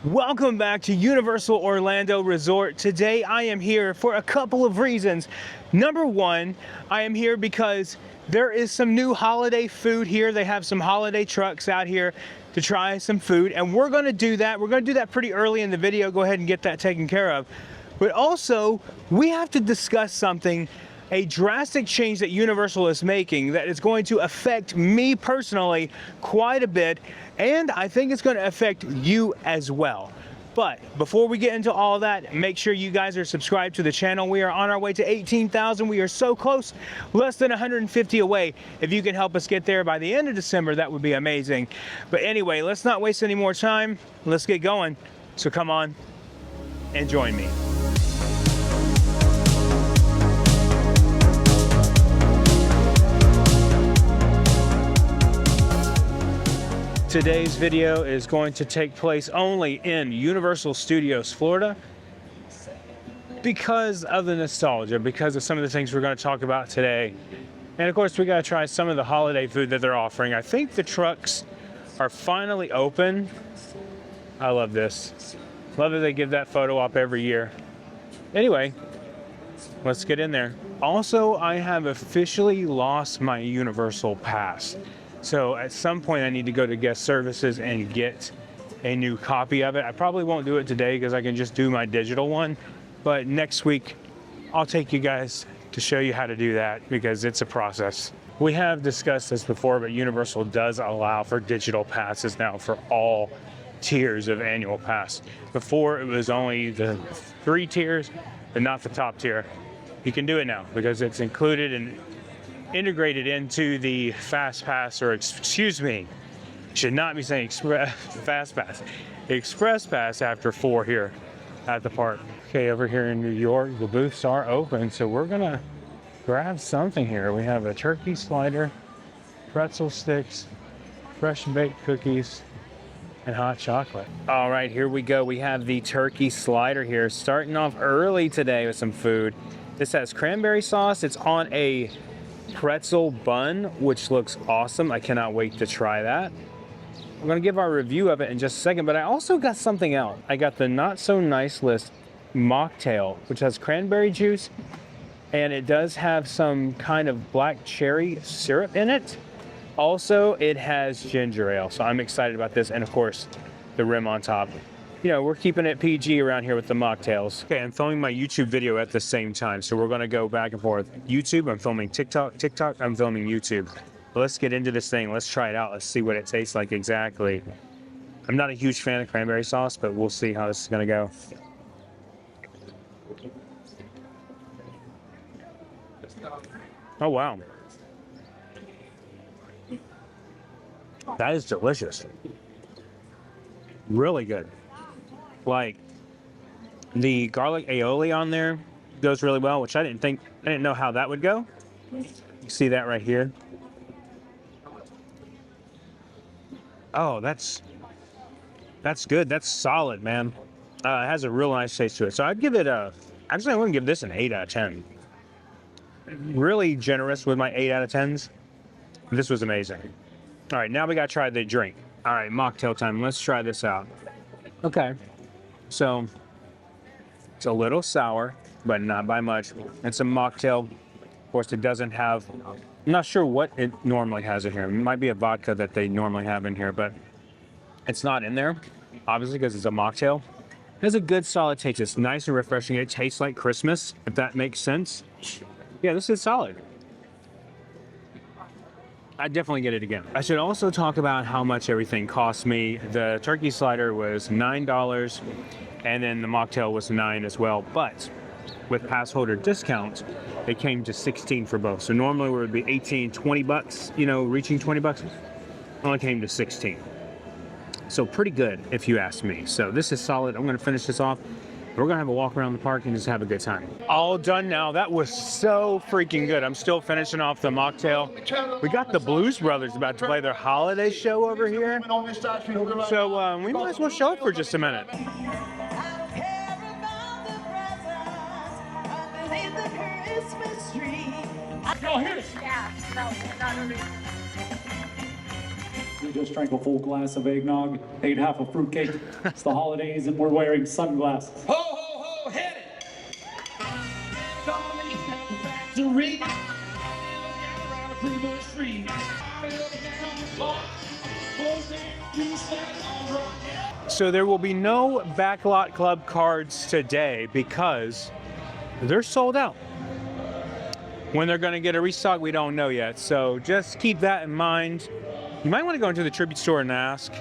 Welcome back to Universal Orlando Resort. Today I am here for a couple of reasons. Number one, I am here because there is some new holiday food here. They have some holiday trucks out here to try some food, and we're gonna do that. We're gonna do that pretty early in the video. Go ahead and get that taken care of. But also, we have to discuss something, a drastic change that Universal is making that is going to affect me personally quite a bit, and I think it's going to affect you as well. But before we get into all that, make sure you guys are subscribed to the channel. We are on our way to 18,000. We are so close, less than 150 away. If you can help us get there by the end of December, that would be amazing. But anyway, let's not waste any more time. Let's get going. So come on and join me. Today's video is going to take place only in Universal Studios, Florida, because of the nostalgia, because of some of the things we're going to talk about today. And of course, we got to try some of the holiday food that they're offering. I think the trucks are finally open. I love this. Love that they give that photo op every year. Anyway, let's get in there. Also, I have officially lost my Universal pass. So at some point I need to go to guest services and get a new copy of it. I probably won't do it today because I can just do my digital one. But next week I'll take you guys to show you how to do that because it's a process. We have discussed this before, but Universal does allow for digital passes now for all tiers of annual pass. Before it was only the 3 tiers, but not the top tier. You can do it now because it's included and integrated into the Fast Pass, or excuse me, should not be saying Fast Pass, Express Pass after 4 here at the park. Okay, over here in New York, the booths are open, so we're gonna grab something here. We have a turkey slider, pretzel sticks, fresh baked cookies, and hot chocolate. All right, here we go. We have the turkey slider here, starting off early today with some food. This has cranberry sauce. It's on a pretzel bun, which looks awesome. I cannot wait to try that. I'm gonna give our review of it in just a second, but I also got something else. I got the Not So Nice List mocktail, which has cranberry juice, and it does have some kind of black cherry syrup in it. Also, it has ginger ale, so I'm excited about this, and of course, the rim on top. You know, we're keeping it PG around here with the mocktails. Okay, I'm filming my YouTube video at the same time, so we're gonna go back and forth. YouTube, I'm filming TikTok, TikTok, I'm filming YouTube. But let's get into this thing, let's try it out, let's see what it tastes like exactly. I'm not a huge fan of cranberry sauce, but we'll see how this is gonna go. Oh, wow. That is delicious. Really good. Like, the garlic aioli on there goes really well, which I didn't know how that would go. You see that right here. Oh, that's good. That's solid, man. It has a real nice taste to it. So I'd give it actually I wouldn't give this an 8 out of 10. Really generous with my 8 out of 10s. This was amazing. All right, now we gotta try the drink. All right, mocktail time. Let's try this out. Okay. So it's a little sour, but not by much. It's a mocktail. Of course, it doesn't have, I'm not sure what it normally has in here. It might be a vodka that they normally have in here, but it's not in there, obviously, because it's a mocktail. It has a good solid taste. It's nice and refreshing. It tastes like Christmas, if that makes sense. Yeah, this is solid. I'd definitely get it again. I should also talk about how much everything cost me. The turkey slider was $9, and then the mocktail was $9 as well. But with pass holder discounts, it came to $16 for both. So normally it would be 18, 20 bucks, you know, reaching 20 bucks. Only came to 16. So pretty good, if you ask me. So this is solid. I'm gonna finish this off. We're gonna have a walk around the park and just have a good time. All done now. That was so freaking good. I'm still finishing off the mocktail. We got the Blues Brothers about to play their holiday show over here. So we might as well show it for just a minute. Go here. Yeah, no, not really. We just drank a full glass of eggnog, ate half a fruitcake. It's the holidays and we're wearing sunglasses. Ho, ho, ho, hit it! Factory. So there will be no Backlot Club cards today because they're sold out. When they're going to get a restock, we don't know yet. So just keep that in mind. You might want to go into the tribute store and ask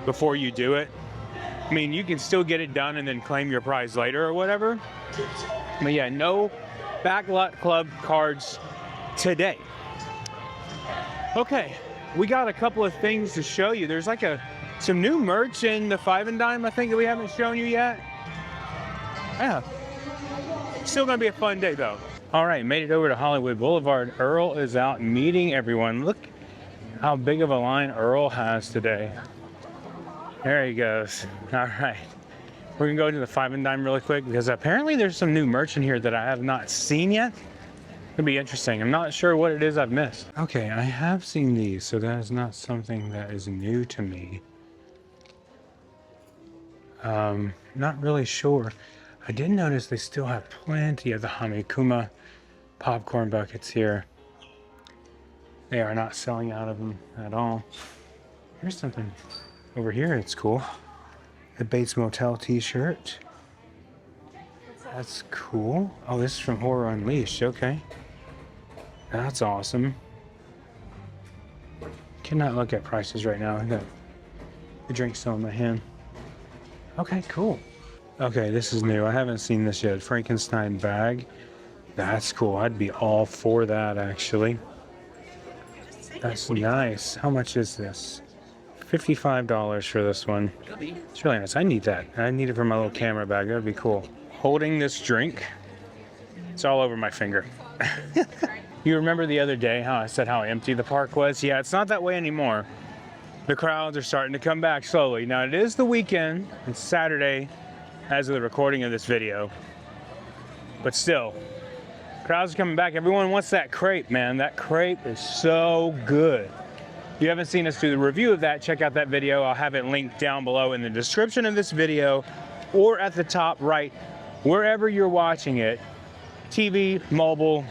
before you do it. I mean, you can still get it done and then claim your prize later or whatever. But yeah, no Backlot Club cards today. Okay, we got a couple of things to show you. There's like some new merch in the 5 and Dime, I think, that we haven't shown you yet. Yeah. Still gonna be a fun day though. All right, made it over to Hollywood Boulevard. Earl is out meeting everyone. Look how big of a line Earl has today. There he goes. All right. We're gonna go to the 5 and Dime really quick because apparently there's some new merch in here that I have not seen yet. It'll be interesting. I'm not sure what it is I've missed. Okay, I have seen these, so that is not something that is new to me. Not really sure. I did notice they still have plenty of the Hamikuma popcorn buckets here. They are not selling out of them at all. Here's something over here. It's cool. The Bates Motel t-shirt. That's cool. Oh, this is from Horror Unleashed. Okay. That's awesome. Cannot look at prices right now. I got the drink still in my hand. Okay, cool. Okay, this is new. I haven't seen this yet. Frankenstein bag. That's cool. I'd be all for that, actually. That's nice. How much is this? $55 for this one. It's really nice. I need that. I need it for my little camera bag. That would be cool. Holding this drink. It's all over my finger. You remember the other day how I said how empty the park was? Yeah, it's not that way anymore. The crowds are starting to come back slowly. Now, it is the weekend. It's Saturday as of the recording of this video. But still, crowds are coming back. Everyone wants that crepe, man. That crepe is so good. If you haven't seen us do the review of that, check out that video. I'll have it linked down below in the description of this video or at the top right, wherever you're watching it. TV, mobile,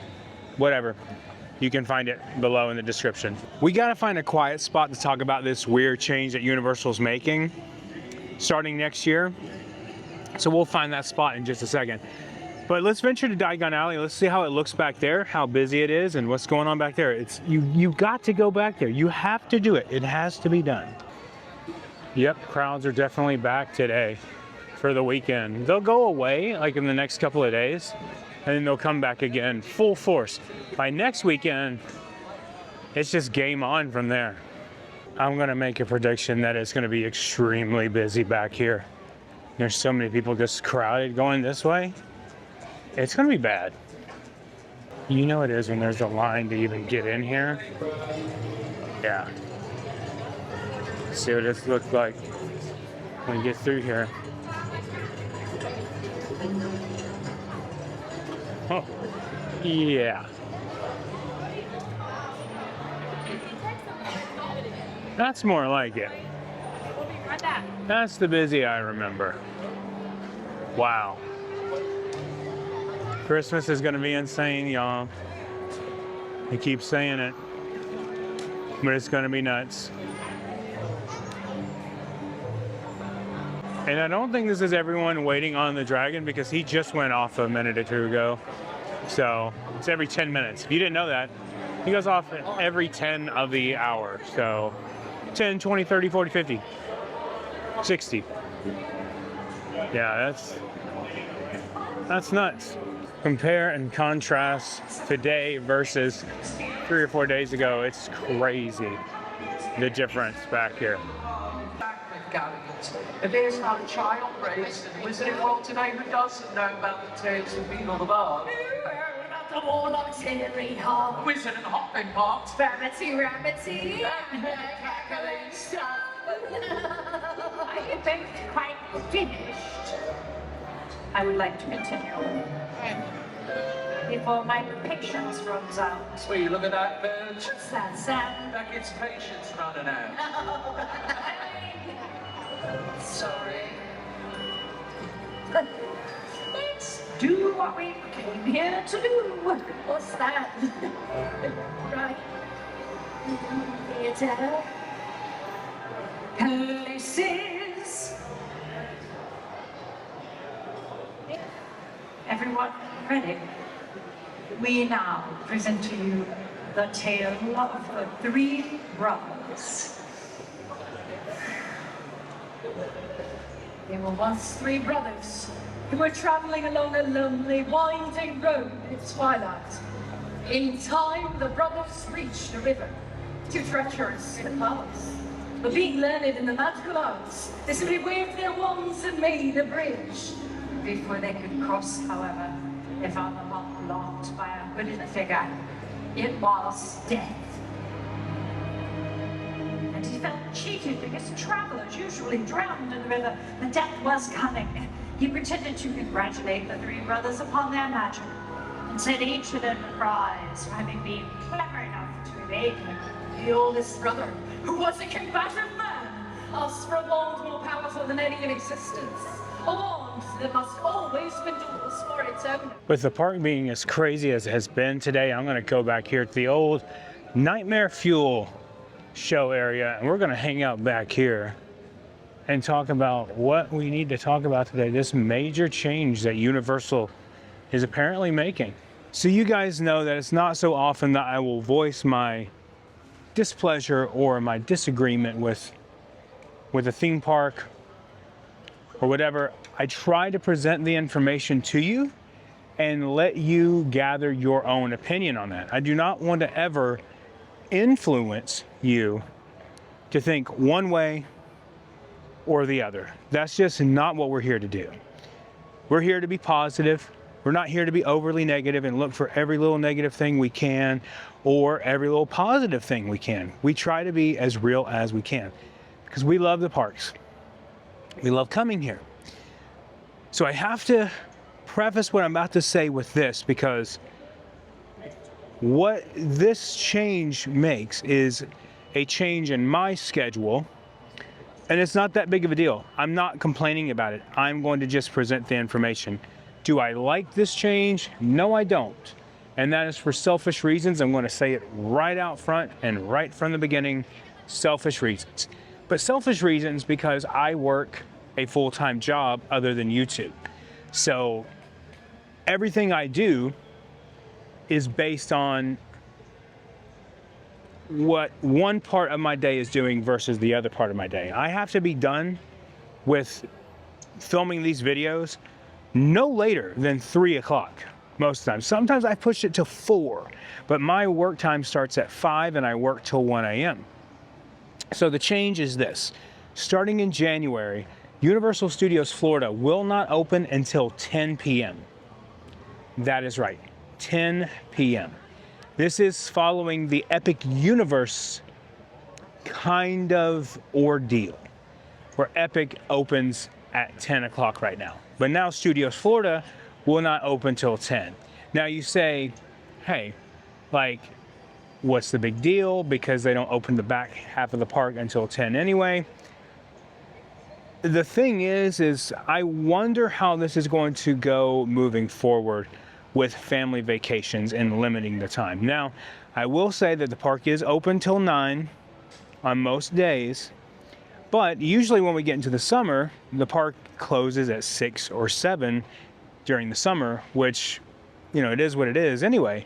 whatever. You can find it below in the description. We gotta find a quiet spot to talk about this weird change that Universal's making starting next year. So we'll find that spot in just a second. But let's venture to Diagon Alley. Let's see how it looks back there, how busy it is, and what's going on back there. It's you got to go back there. You have to do it. It has to be done. Yep, crowds are definitely back today for the weekend. They'll go away like in the next couple of days, and then they'll come back again full force. By next weekend, it's just game on from there. I'm gonna make a prediction that it's gonna be extremely busy back here. There's so many people just crowded going this way. It's gonna be bad. You know it is when there's a line to even get in here. Yeah. See what this looks like when you get through here. Oh, yeah. That's more like it. That's the busy I remember. Wow. Christmas is gonna be insane, y'all. I keep saying it, but it's gonna be nuts. And I don't think this is everyone waiting on the Dragon because he just went off a minute or two ago. So it's every 10 minutes. If you didn't know that, he goes off every 10 of the hour. So 10, 20, 30, 40, 50, 60. Yeah, that's nuts. Compare and contrast today versus 3 or 4 days ago. It's crazy, the difference back here. If there's no child raised in the Wizarding World today who doesn't know about the tales of Beetle the Bard. About the Warlock Auxiliary Hall. Wizard and Hopping Parks. Rabbitsy. Cackling stuff. Are you both quite finished? I would like to continue. before my patience runs out. Will you look at that bird? What's that sound? Like its patience running out. Sorry. Let's do what we came here to do. What's that? Right. Theater. Places. Everyone ready? We now present to you the tale of the three brothers. There were once three brothers who were traveling along a lonely, winding road at twilight. In time, the brothers reached a river, too treacherous to pass. But being learned in the magical arts, they simply waved their wands and made a bridge. Before they could cross, however, they found the lock blocked by a hooded figure. It was Death. And he felt cheated because travelers usually drowned in the river. The Death was coming. He pretended to congratulate the three brothers upon their magic, and said each of them a prize for having been clever enough to evade him. The oldest brother, who was a combative man, asked for a wand more powerful than any in existence. A wand that must always endures for its owner. With the park being as crazy as it has been today, I'm going to go back here to the old Nightmare Fuel show area, and we're going to hang out back here and talk about what we need to talk about today. This major change that Universal is apparently making. So you guys know that it's not so often that I will voice my displeasure or my disagreement with a theme park or whatever. I try to present the information to you and let you gather your own opinion on that. I do not want to ever influence you to think one way or the other. That's just not what we're here to do. We're here to be positive. We're not here to be overly negative and look for every little negative thing we can or every little positive thing we can. We try to be as real as we can because we love the parks. We love coming here. So I have to preface what I'm about to say with this, because what this change makes is a change in my schedule, and it's not that big of a deal. I'm not complaining about it. I'm going to just present the information. Do I like this change? No, I don't. And that is for selfish reasons. I'm going to say it right out front and right from the beginning, selfish reasons. But selfish reasons because I work a full-time job other than YouTube. So everything I do is based on what one part of my day is doing versus the other part of my day. I have to be done with filming these videos no later than 3 o'clock most of the time. Sometimes I push it to 4, but my work time starts at 5 and I work till 1 a.m. So the change is this. Starting in January, Universal Studios Florida will not open until 10 p.m. That is right, 10 p.m. This is following the Epic Universe kind of ordeal, where Epic opens at 10 o'clock right now. But now Studios Florida will not open till 10. Now you say, hey, like, what's the big deal? Because they don't open the back half of the park until 10 anyway. The thing is I wonder how this is going to go moving forward with family vacations and limiting the time. Now, I will say that the park is open till 9 on most days, but usually when we get into the summer, the park closes at 6 or 7 during the summer, which, you know, it is what it is anyway.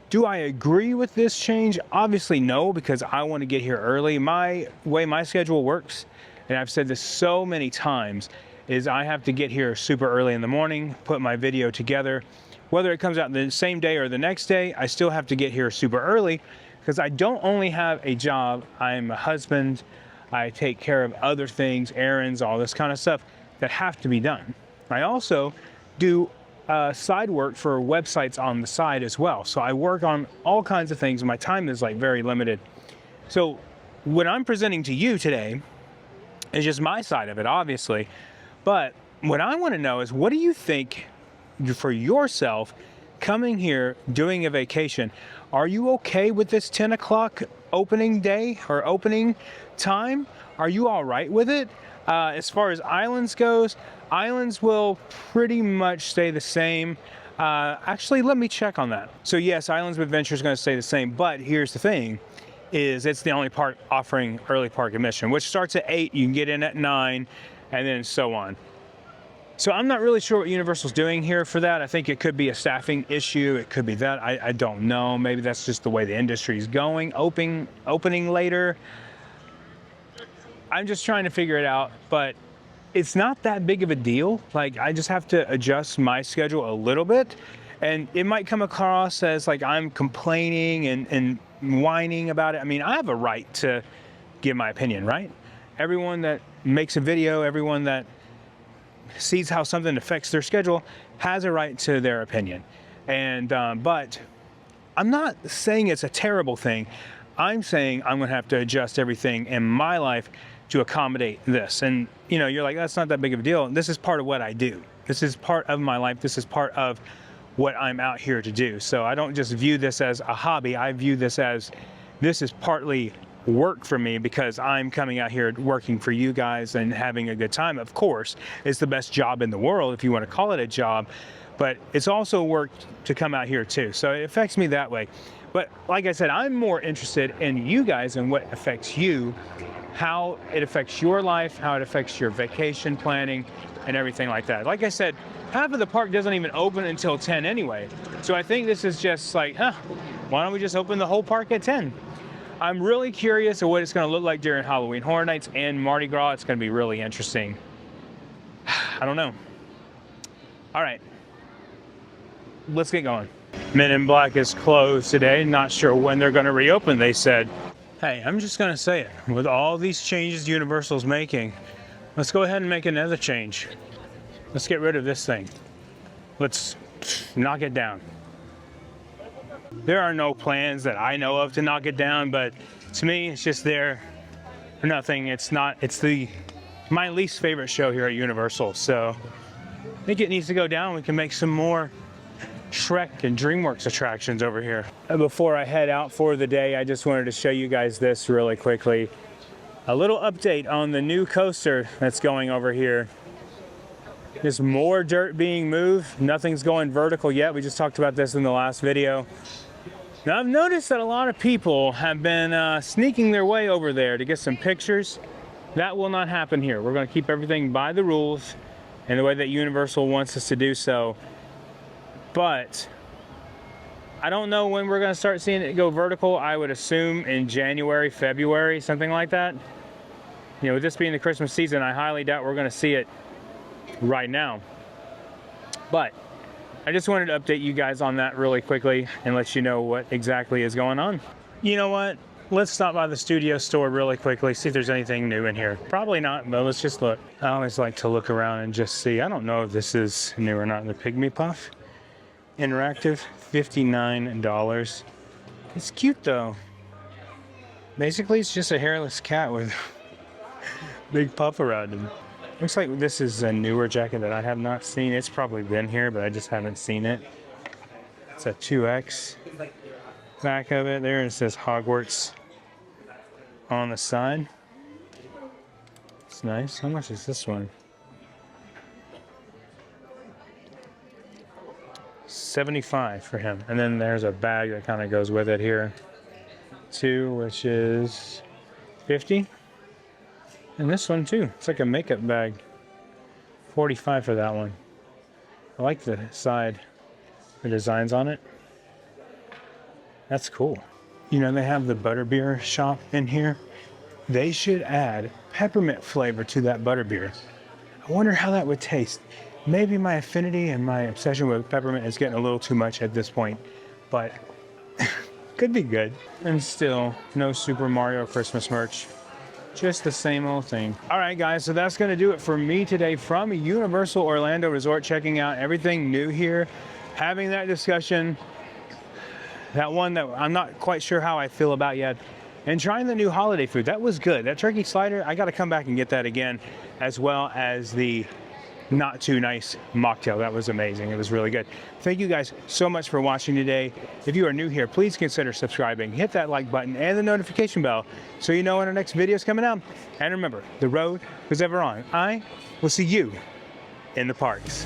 Do I agree with this change? Obviously no, because I want to get here early. My way my schedule works, and I've said this so many times, is I have to get here super early in the morning, put my video together. Whether it comes out the same day or the next day, I still have to get here super early because I don't only have a job, I'm a husband, I take care of other things, errands, all this kind of stuff that have to be done. I also do side work for websites on the side as well. So I work on all kinds of things. My time is like very limited. So what I'm presenting to you today is just my side of it, obviously. But what I want to know is, what do you think for yourself coming here, doing a vacation, are you okay with this 10 o'clock opening day or opening time? Are you all right with it? As far as islands goes, islands will pretty much stay the same. Actually, let me check on that. So yes, Islands of Adventure is going to stay the same, but here's the thing, is it's the only park offering early park admission, which starts at 8, you can get in at 9, and then so on. So I'm not really sure what Universal's doing here for that. I think it could be a staffing issue. It could be that. I don't know. Maybe that's just the way the industry is going, opening later. I'm just trying to figure it out, but it's not that big of a deal. Like, I just have to adjust my schedule a little bit, and it might come across as like I'm complaining and whining about it. I mean, I have a right to give my opinion, right? Everyone that makes a video, everyone that sees how something affects their schedule has a right to their opinion. And but I'm not saying it's a terrible thing. I'm saying I'm gonna have to adjust everything in my life to accommodate this. And you know, you're like, that's not that big of a deal. This is part of what I do. This is part of my life. This is part of what I'm out here to do. So I don't just view this as a hobby. I view this as, this is partly work for me, because I'm coming out here working for you guys and having a good time. Of course, it's the best job in the world if you want to call it a job, but it's also work to come out here too. So it affects me that way. But like I said, I'm more interested in you guys and what affects you, how it affects your life, how it affects your vacation planning and everything like that. Like I said, half of the park doesn't even open until 10 anyway. So I think this is just like, why don't we just open the whole park at 10? I'm really curious of what it's going to look like during Halloween Horror Nights and Mardi Gras. It's going to be really interesting. I don't know. All right, let's get going. Men in Black is closed today. Not sure when they're going to reopen, they said. Hey, I'm just going to say it. With all these changes Universal's making, let's go ahead and make another change. Let's get rid of this thing. Let's knock it down. There are no plans that I know of to knock it down, but to me, it's just there for nothing. It's my least favorite show here at Universal, so I think it needs to go down. We can make some more Shrek and DreamWorks attractions over here. And before I head out for the day, I just wanted to show you guys this really quickly. A little update on the new coaster that's going over here. There's more dirt being moved. Nothing's going vertical yet. We just talked about this in the last video. Now I've noticed that a lot of people have been sneaking their way over there to get some pictures. That will not happen here. We're going to keep everything by the rules and the way that Universal wants us to do so. But I don't know when we're going to start seeing it go vertical. I would assume in January, February, something like that. You know, with this being the Christmas season, I highly doubt we're going to see it right now. But I just wanted to update you guys on that really quickly and let you know what exactly is going on. You know what? Let's stop by the studio store really quickly, see if there's anything new in here. Probably not, but let's just look. I always like to look around and just see. I don't know if this is new or not. The Pygmy Puff. Interactive, $59. It's cute though. Basically, it's just a hairless cat with big puff around him. Looks like this is a newer jacket that I have not seen. It's probably been here, but I just haven't seen it. It's a 2X. Back of it there, it says Hogwarts on the side. It's nice. How much is this one? $75 for him. And then there's a bag that kind of goes with it here too, which is $50. And this one too, it's like a makeup bag. $45 for that one. I like the side, the designs on it. That's cool. You know, they have the butterbeer shop in here. They should add peppermint flavor to that butterbeer. I wonder how that would taste. Maybe my affinity and my obsession with peppermint is getting a little too much at this point, but could be good. And still, no Super Mario Christmas merch. Just the same old thing. All right, guys, so that's gonna do it for me today from Universal Orlando Resort, checking out everything new here, having that discussion, that one that I'm not quite sure how I feel about yet, and trying the new holiday food. That was good. That turkey slider, I gotta come back and get that again, as well as the not too nice mocktail. That was amazing. It was really good. Thank you guys so much for watching today. If you are new here, please consider subscribing, hit that like button and the notification bell so you know when our next video is coming out. And remember, the road was ever on. I will see you in the parks.